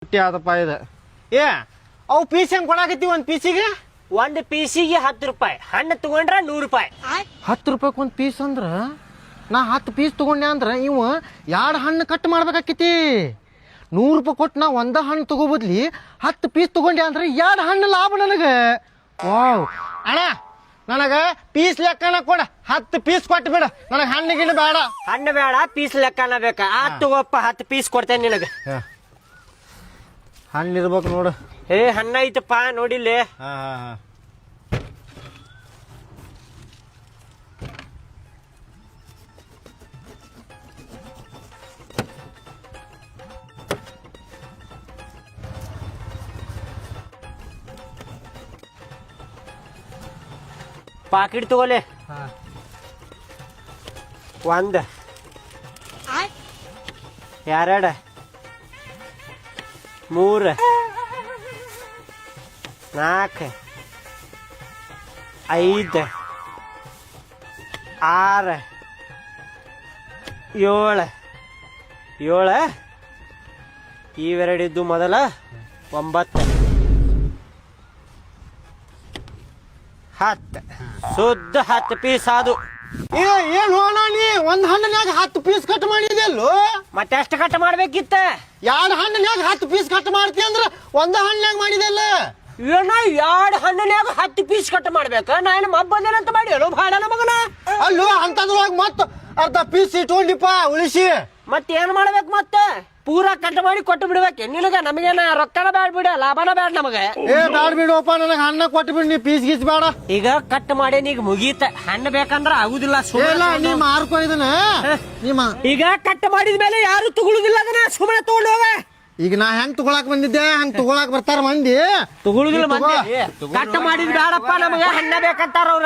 ತುಟ್ಟಿ ಆದಪ್ಪ ಇದು. ಏ ಅವು ಪೀಸ್ ಹೆಂಗ್ ಕೊಡಾಕತ್ತಿ ಒಂದ್ ಪೀಸಿಗೆ? ಒಂದ್ ಪೀಸಿಗೆ 10 ರೂಪಾಯಿ, ಹಣ್ಣು ತಗೊಂಡ್ರ 100 ರೂಪಾಯಿ. 10 ರೂಪಾಯಿ ಒಂದ್ ಪೀಸ್ ಅಂದ್ರ ನಾ 10 ಪೀಸ್ ತಗೊಂಡೆ ಅಂದ್ರ ಇವ 2 ಹಣ್ಣು ಕಟ್ ಮಾಡ್ಬೇಕಾಕೈತಿ. 100 ರೂಪಾಯಿ ಕೊಟ್ಟು ನಾ ಒಂದ ಹಣ್ಣು ತಗೋಬದ್ಲಿ 10 ಪೀಸ್ ತಗೊಂಡೆ ಅಂದ್ರೆ 2 ಹಣ್ಣು ಲಾಭ ನನಗೆ. ವಾವ್ ಅಣ್ಣ, ನನಗ ಪೀಸ್ ಲೆಕ್ಕನ ಕೊಡ, 10 ಪೀಸ್ ಕೊಟ್ಟು ಬಿಡ, ನನಗೆ ಹಣ್ಣು ಗಿಣ್ಣು ಬೇಡ. ಹಣ್ಣು ಬೇಡ, ಪೀಸ್ ಲೆಕ್ಕನ ಬೇಕಾ? ತಗೋಪ್ಪ, 10 ಪೀಸ್ ಕೊಡ್ತೇನೆ ನಿನಗ. ಹಣ್ಣು ಇರ್ಬೇಕು ನೋಡು. ಏ ಹಣ್ಣ ಐತಪ್ಪ ನೋಡಿಲ್ಲಿ. ಪಾಕಿಟ್ ತಗೋಲೆ. 1 2 3 4 5 6 7 ಇವೆರಡಿದ್ದು ಮೊದಲ 9 10 ಶುದ್ಧ 10 ಪೀಸ್ ಅದು. ಏನು ಅಣ್ಣ ನೀ ಒಂದ್ ಹಣ್ಣಿನಾಗ 10 ಪೀಸ್ ಕಟ್ ಮಾಡಿದೆಲ್ಲೋ? ಮತ್ತೆ ಎಷ್ಟು ಕಟ್ ಮಾಡ್ಬೇಕಿತ್ತ? 2 ಹಣ್ಣಿನಾಗ 10 ಪೀಸ್ ಕಟ್ ಮಾಡ್ತಿ ಅಂದ್ರ ಒಂದ ಹಣ್ಣಿನಾಗ ಮಾಡಿದೆಲ್ಲ? ಏನ 2 ಹಣ್ಣಿನಾಗ 10 ಪೀಸ್ ಕಟ್ ಮಾಡ್ಬೇಕ? ನಾ ಏನು ಮಬ್ಬಂದೇನಂತ ಮಾಡಿ ಹೇಳು ಭಾಡ ನಮಗನ. ಅಲ್ಲೋ ಅಂತದ್ರೊಳಗ ಮತ್ತ ಅರ್ಧ ಪೀಸ್ ಇಟ್ಕೊಂಡಿಪ್ಪ ಉಳಿಸಿ. ಮತ್ತೆ ಏನ್ ಮಾಡ್ಬೇಕು? ಮತ್ತೆ ಪೂರಾ ಕಟ್ ಮಾಡಿ ಕೊಟ್ಟು ಬಿಡ್ಬೇಕೆ ನಿನಗ? ನಮಗೇನ ರೊಕ್ಕನ ಬ್ಯಾಡ ಬಿಡ, ಲಾಭನ ಬ್ಯಾಡ ನಮಗೆ. ಬ್ಯಾಡ ಬಿಡಪ್ಪ, ನನಗೆ ಹಣ್ಣ ಕೊಟ್ಟು ಬಿಡ್, ನೀ ಪೀಸ್ ಗೀಸ್ ಬೇಡ. ಈಗ ಕಟ್ ಮಾಡಿ ಈಗ ಮುಗೀತ. ಹಣ್ಣು ಬೇಕಂದ್ರ ಆಗುದಿಲ್ಲ. ನೀ ಮಾರ್ಕೊ ಇದನ್ನ. ಈಗ ಕಟ್ ಮಾಡಿದ ಮೇಲೆ ಯಾರು ತಗೊಳುದಿಲ್ಲ ಅದನ್ನ, ಸುಮ್ಮನೆ ತಗೊಂಡು ಹೋಗ. ಈಗ ನಾ ಹೆಂಗ್ ತಗೊಳಕ್ ಬಂದಿದ್ದೆ ಹಂಗ್ ತಗೊಳಕ್ ಬರ್ತಾರ ಮಂದಿ. ತಗೊಳುದಿಲ್ಲ ಮಂದಿ. ಕಟ್ ಮಾಡಿದ್ ಬೇಡಪ್ಪ, ನಮಗೆ ಹಣ್ಣ ಬೇಕಂತಾರ ಅವ್ರು.